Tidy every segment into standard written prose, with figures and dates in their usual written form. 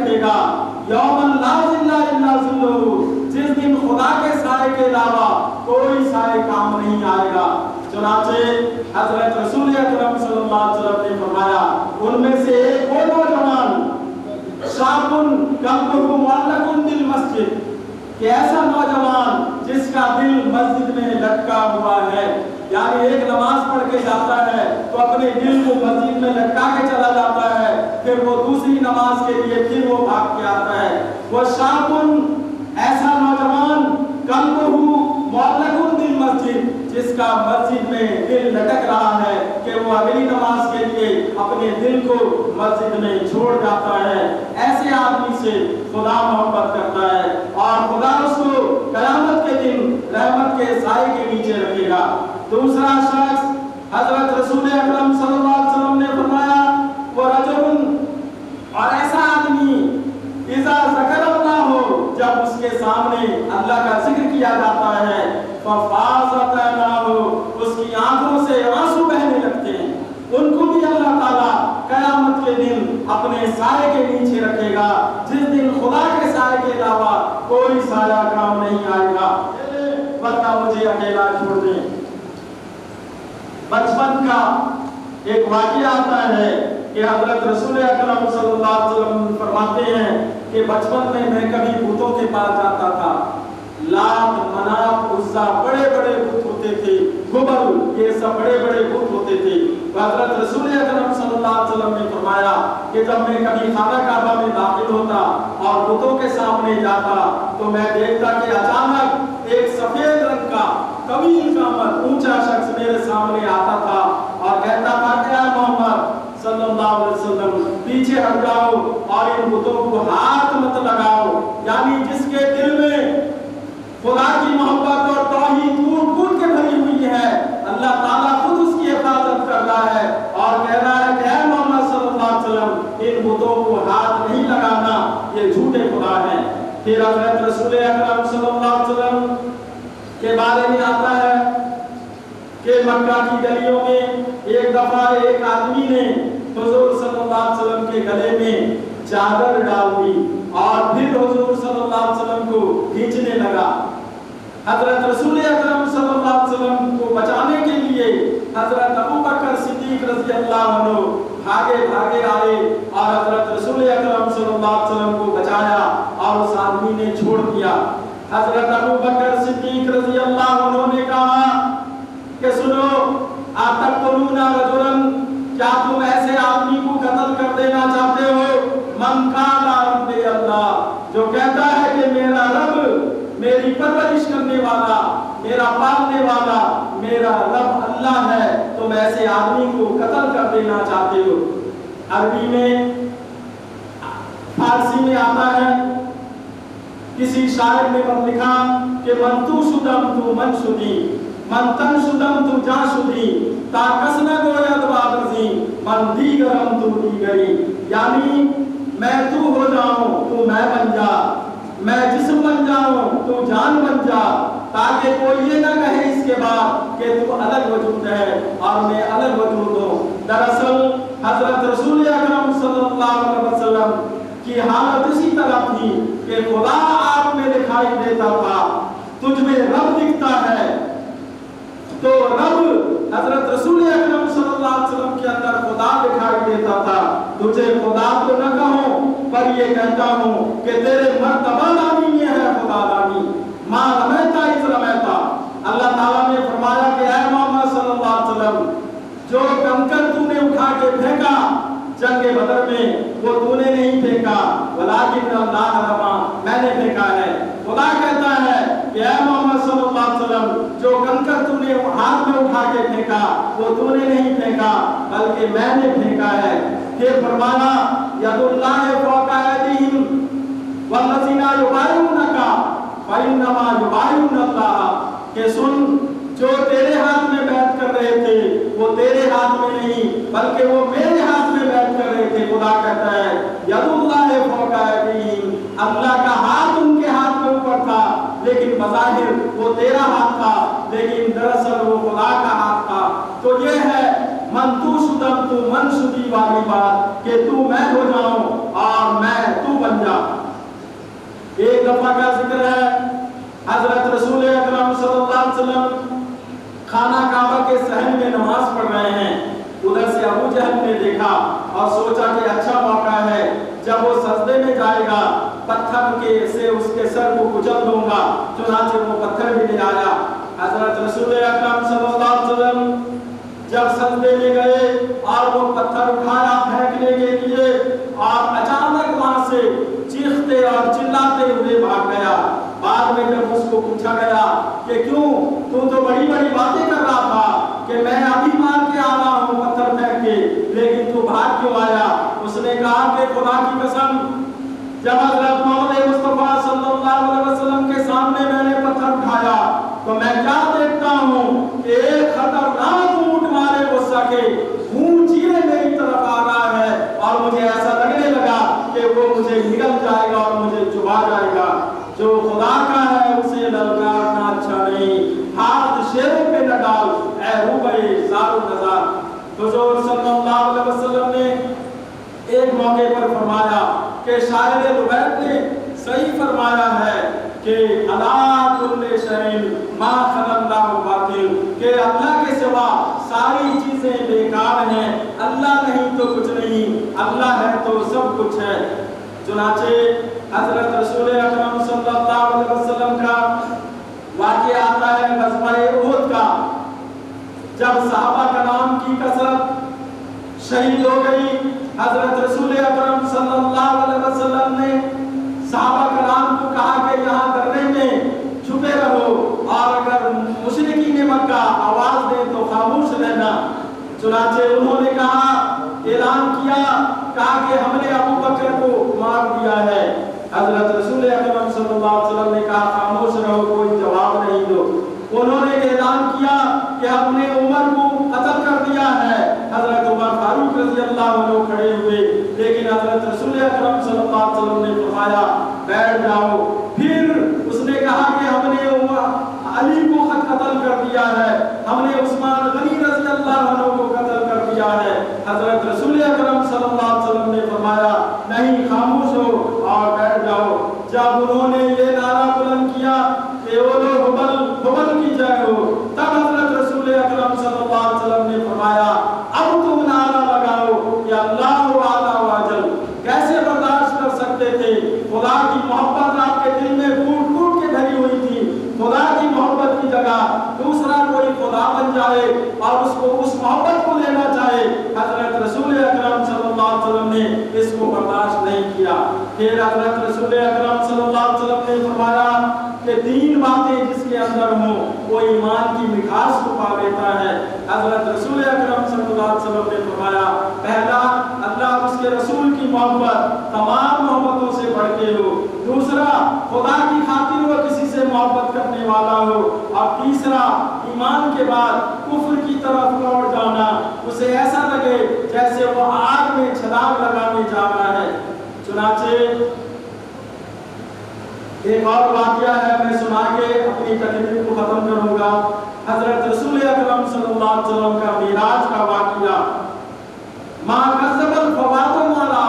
रखेगा। यौमन ला ज़िल्ला इल्ला ज़िल्लुहु, जिस दिन खुदा के साए के अलावा कोई साए काम नहीं आएगा। चुनाचे हजरत रसूल अकरम सल्लल्लाहु अलैहि वसल्लम ने फरमाया, उनमें से एक वो नौजवान शाबुन कल्बुहु मुअल्लकुन बिल मस्जिद, कि ऐसा नौजवान जिसका दिल मस्जिद में लटका हुआ है, यानी एक नमाज पढ़ के जाता है तो अपने दिल को मस्जिद में लटका के चला जाता है, फिर वो दूसरी नमाज के लिए फिर वो भाग के आता है। वो शाबुन, ऐसा नौजवान, कल्बुहु मुअल्लकुन बिल मस्जिद, जिसका मस्जिद में दिल लटक रहा है कि वो अगली नमाज के लिए अपने दिल को मस्जिद में छोड़ जाता है। ऐसे आदमी से खुदा मोहब्बत करता है और खुदा उसको क़यामत के दिन रहमत के साए के नीचे रखेगा। दूसरा शख्स हजरत रसूल अकरम सल्लल्लाहु अलैहि वसल्लम ने फरमाया, वो रजुल, और ऐसा आदमी इज़ा ज़करल्लाह हो, जब उसके सामने अल्लाह का जिक्र किया जाता है, फ़फ़ाज़त ऐनाहु, उसकी आंखों से आंसू बहने लगते हैं। उनको भी अल्लाह ताला क़यामत के दिन अपने साए के नीचे रखेगा, जिस दिन खुदा के साए के अलावा कोई साया काम नहीं आएगा। वरना मुझे अकेला छोड़ दें। बचपन का एक वाक़या आता है कि हज़रत रसूल अकरम सल्लल्लाहु अलैहि वसल्लम फरमाते हैं कि बचपन में मैं कभी बुतों के पास जाता था। लात, मनात, उज़्ज़ा, बड़े बड़े बुत होते थे, हुबल, ये सब बड़े बड़े बुत होते थे। हज़रत रसूल अकरम सल्लल्लाहु अलैहि वसल्लम ने फरमाया कि जब मैं कभी खाना काबा में दाखिल होता और बुतों के सामने जाता तो मैं देखता कि अचानक एक सफेद रंग का तवील कामत ऊंचा शख्स मेरे सामने आता था और कहता था कि या मोहम्मद सल्लल्लाहु अलैहि वसल्लम, पीछे हट जाओ और इन बुतों को हाथ मत लगाओ। यानी जिसके दिल में खुदा की मोहब्बत और तौहीद कूट कूट के भरी हुई है, अल्लाह ताला खुद उसकी हिफाजत कर रहा है और कह रहा है कि ऐ मोहम्मद सल्लल्लाहु अलैहि वसल्लम, इन बुतों को हाथ नहीं लगाना, ये झूठे खुदा हैं। फिर हज़रत रसूल अकरम सल्लल्लाहु अलैहि वसल्लम के बारे में आता है कि मक्का की गलियों में एक दफा एक आदमी ने हुजूर सल्लल्लाहु अलैहि वसल्लम के गले में चादर डाल दी और फिर हुजूर सल्लल्लाहु अलैहि वसल्लम को खींचने लगा। हजरत रसूल अकरम सल्लल्लाहु अलैहि वसल्लम को बचाने के लिए हजरत अबू बकर सिद्दीक रज़ी अल्लाहु अन्हु भागे भागे आए और हजरत रसूल अकरम सल्लल्लाहु अलैहि वसल्लम को बचाया और उस आदमी ने छोड़ दिया। हजरत अबू बकर सिद्दीक रज़ी अल्लाहु अन्हु ने कहा कि सुनो, अतक़तलूना रजुलन, क्या तुम ऐसे आदमी को कत्ल कर देना चाहते हो, मन काला रब्बे अल्लाह, जो कहता है कि मेरा रब, मेरी परवरिश करने वाला, मेरा पालने वाला मेरा रब अल्लाह है, तुम ऐसे आदमी को कत्ल कर देना चाहते हो। अरबी में, फारसी में आता है, किसी शायर ने लिखा कि मन तू शुदम तू मन शुदी, मन तन शुदम तू जा शुदी, ताकसना गोयद बादजी, मन दीगरम तू दीगरी। यानी मैं तू हो जाऊं तू मैं बन जा, मैं जिस्म बन जाऊं तू जान बन जा, ताकि कोई ये ना कहे इसके बाद कि तू अलग वजूद है और मैं अलग वजूद हूं। दरअसल हजरत रसूल अकरम सल्लल्लाहु अलैहि वसल्लम की हालत इसी तरह थी कि खुदा आप में दिखाई देता था, तुझ में रब दिखता है, तो रब हजरत रसूल अकरम सल्लल्लाहु अलैहि वसल्लम के अंदर खुदा दिखाई देता था। तुझे खुदा तो न कहूं, पर ये कहता हूं कि तेरे मर्तबा दानी में है खुदा दानी। मां रमैता इस रमैता, अल्लाह ताला ने फरमाया कि ऐ मोहम्मद सल्लल्लाहु अलैहि वसल्लम, जो कंकर तूने उठा के फेंका जंगे बदर में, वो तूने नहीं फेंका, वलाकिन अल्लाह रमा, मैंने फेंका है। खुदा कहता है कि ऐ मोहम्मद सल्लल्लाहु अलैहि वसल्लम, जो कंकर तूने हाथ में उठा के फेंका वो तूने नहीं फेंका, बल्कि मैंने फेंका है। फिर फरमाना यदुल्लाहि फौका अयदीहिम वल्लज़ीना युबायिऊनका फइन्नमा युबायिऊनल्लाह, के सुन, जो तेरे हाथ में बैत कर रहे थे वो तेरे हाथ में नहीं बल्कि वो मेरे हाथ में बैत कर रहे थे। खुदा कहता है यदुल्लाहि फौका अयदीहिम, अल्लाह का हाथ उनके हाथ में ऊपर था, लेकिन बज़ाहिर वो तेरा हाथ था, लेकिन दरअसल वो खुदा का हाथ था। तो ये है मन तू शुदम तू मन शुदी वाली बात कि तू मैं हो जाऊं और मैं तू बन दफा का जिक्र है, हजरत रसूल अकरम सल्लल्लाहु अलैहि वसल्लम खाना काबा के सहन में नमाज पढ़ रहे हैं। उधर से अबू जहल ने देखा और सोचा कि अच्छा मौका है, जब वो सजदे में जाएगा पत्थर के से उसके सर को कुचल दूंगा। चुनांचे वो पत्थर भी ले आया। हजरत रसूल अकरम सल्लल्लाहु अलैहि वसल्लम जब सजदे में गए और वो पत्थर उठाया फेंकने के लिए, और अचानक वहां से चीखते और चिल्लाते हुए भाग गया। बाद में जब उसको पूछा गया कि क्यों, तू तो बड़ी बड़ी बातें कर रहा था कि मैं अभी मार के आ रहा हूँ पत्थर फेंक के, लेकिन तू भाग क्यों आया? उसने कहा कि खुदा की कसम, जब हज़रत मोहम्मद मुस्तफा सल्लल्लाहु अलैहि वसल्लम के सामने मैंने पत्थर उठाया तो मैं क्या देखता हूँ कि एक खतरनाक ऊंट मारे गुस्सा के खून चीरे मेरी तरफ आ रहा है, और मुझे ऐसा लगने लगा कि वो मुझे निगल जाएगा और मुझे चुभा जाएगा। जो खुदा का है उसे ललकारना अच्छा नहीं, हाथ शेरों पे न डाल ऐ रूबे ज़ारो नज़ार। हुज़ूर सल्लल्लाहु अलैहि वसल्लम ने एक मौके पर फरमाया कि शायर रुबैत ने सही फरमाया है कि अला कुल्ले शैइन मा खलल्लाहु बातिल, कि अल्लाह के सिवा सारी चीजें बेकार हैं, अल्लाह नहीं तो कुछ नहीं, अल्लाह है तो सब कुछ है। चुनाचे हजरत रसूल अकरम सल्लल्लाहु अलैहि वसल्लम का वाक़या आता है ग़ज़वा-ए उहद का, जब सहाबा कराम की कसरत शहीद हो गई। हजरत रसूल अकरम सल्लल्लाहु अलैहि वसल्लम ने सहाबा कराम को कहा कि यहाँ दर्रे में छुपे रहो, और अगर मुशरिकीन मक्का आवाज दे तो खामोश रहना। चुनाचे उन्होंने कहा, ऐलान किया, कहा कि हमने अबू बकर को मार दिया है। हजरत रसूल अकरम सल्लल्लाहु अलैहि वसल्लम ने कहा खामोश रहो, कोई जवाब नहीं दो। उन्होंने ऐलान किया कि हमने उमर को कत्ल कर दिया है। हजरत उमर फारूक रज़ी अल्लाहु अन्हु खड़े हुए, लेकिन हजरत रसूल अकरम सल्लल्लाहु अलैहि वसल्लम ने फरमाया बैठ जाओ। फिर उसने कहा कि हमने अली को कत्ल कर दिया है, हमने उस्मान गनी रज़ी अल्लाहु अन्हु को कत्ल कर दिया है। हजरत रसूल अकरम सल्लल्लाहु अलैहि वसल्लम ने फरमाया नहीं, खामोश हो और बैठ जाओ। जब उन्होंने ये नारा बुलंद किया कि ओलो हुबल, हुबल की जय हो, तब हजरत रसूल अकरम सल्लल्लाहु अलैहि वसल्लम ने फरमाया अब तुम नारा लगाओ कि अल्लाहु आला वाजल। कैसे बर्दाश्त कर सकते थे? खुदा की मोहब्बत आपके दिल में फूट फूट के भरी हुई थी। खुदा की मोहब्बत की जगह दूसरा कोई खुदा बन जाए और उसको उस मोहब्बत को लेना चाहे, हजरत रसूल अकरम सल्लल्लाहु अलैहि वसल्लम ने इसको बर्दाश्त नहीं किया। फिर हजरत रसूल अकरम सल्लल्लाहु अलैहि वसल्लम ने फरमाया कि तीन बातें जिसके अंदर हो वो ईमान की मिठास को पा लेता है। हजरत रसूल अकरम सल्लल्लाहु अलैहि वसल्लम ने फरमाया पहला, अल्लाह उसके रसूल की मोहब्बत तमाम मोहब्बतों से बढ़ के हो। दूसरा, खुदा की खातिर वो किसी से मोहब्बत करने वाला हो। और तीसरा, ईमान के बाद कुफ्र की तरफ लौट जाना, उसे ऐसा लगे जैसे वो आग में छलांग लगाने जा रहा है। चुनाचे एक और वाक़या है, मैं सुना के अपनी तकरीर को खत्म करूंगा। हजरत रसूल अकरम सल्लल्लाहु अलैहि वसल्लम का मिराज का वाक़या, मा कज़बल फवाद माला।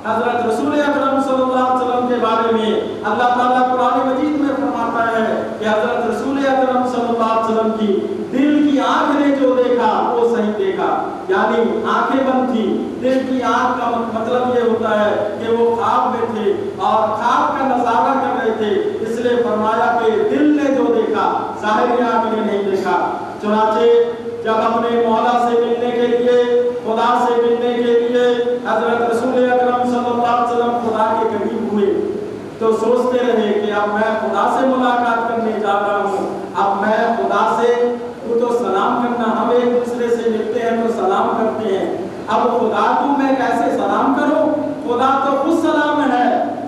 हजरत रसूल अकरम सल्लल्लाहु अलैहि वसल्लम के बारे में अल्लाह ताला कुरान मजीद में फरमाता है कि हजरत रसूल अकरम सल्लल्लाहु अलैहि वसल्लम की दिल की आंख ने जो देखा वो सही देखा, यानी आंखें बंद थी। दिल की आंख का मतलब ये होता है कि वो ख्वाब में थे और ख्वाब का नजारा कर रहे थे, इसलिए फरमाया कि दिल ने जो देखा ज़ाहिरी आंख ने नहीं देखा। चुनाचे जब हमने मौला से मिलने के लिए, खुदा से मिलने के लिए हजरत रसूल अकरम सल्लल्लाहु अलैहि वसल्लम खुदा के करीब हुए तो सोचते रहे कि अब मैं खुदा से मुलाकात करने जा रहा हूँ। अब मैं खुदा से, तू तो सलाम करना, हम एक दूसरे से मिलते हैं तो सलाम करते हैं, अब खुदा को मैं कैसे सलाम करूं? खुदा तो खुद सलाम है,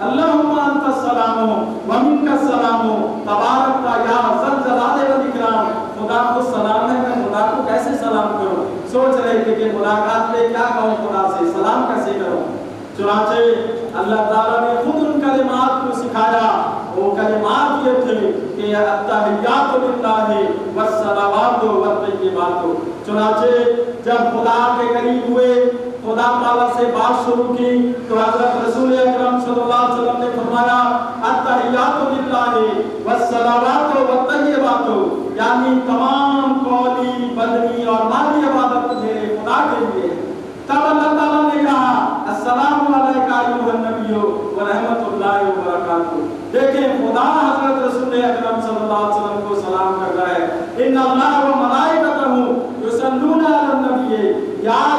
अल्लाहुम्मा अंता सलामो व मिनका सलामो तबारकता या ज़ल जलाले वल इकराम। खुदा को सलाम है, मैं खुदा को कैसे सलाम करूं? सोच रहे थे कि मुलाकात में क्या कहूं, खुदा से सलाम कैसे करूं। चुनाचे अल्लाह ताला ने खुद उन कलिमात को सिखाया। वो कलिमात ये थे कि अत्तहियातु लिल्लाहि वस्सलावातु वत्तय्यिबातु। चुनाचे जब खुदा के करीब हुए, खुदा ताला से बात शुरू की तो हजरत रसूल अकरम सल्लल्लाहु अलैहि वसल्लम ने फरमाया अत्तहियातु लिल्लाहि वस्सलावातु वत्तय्यिबातु, यानी तमाम कौली, बदनी और माली इबादत मेरे खुदा के लिए। तब अल्लाह ताला ने कहा अस्सलामु अलैका अय्युहन नबिय्यु व रहमतुल्लाहि व बरकातुहू। देखें, खुदा हजरत रसूल अकरम सल्लल्लाहु अलैहि वसल्लम को सलाम कर रहा है। इन्ना अल्लाह व मलाइकतहू युसल्लूना अलन नबी, याद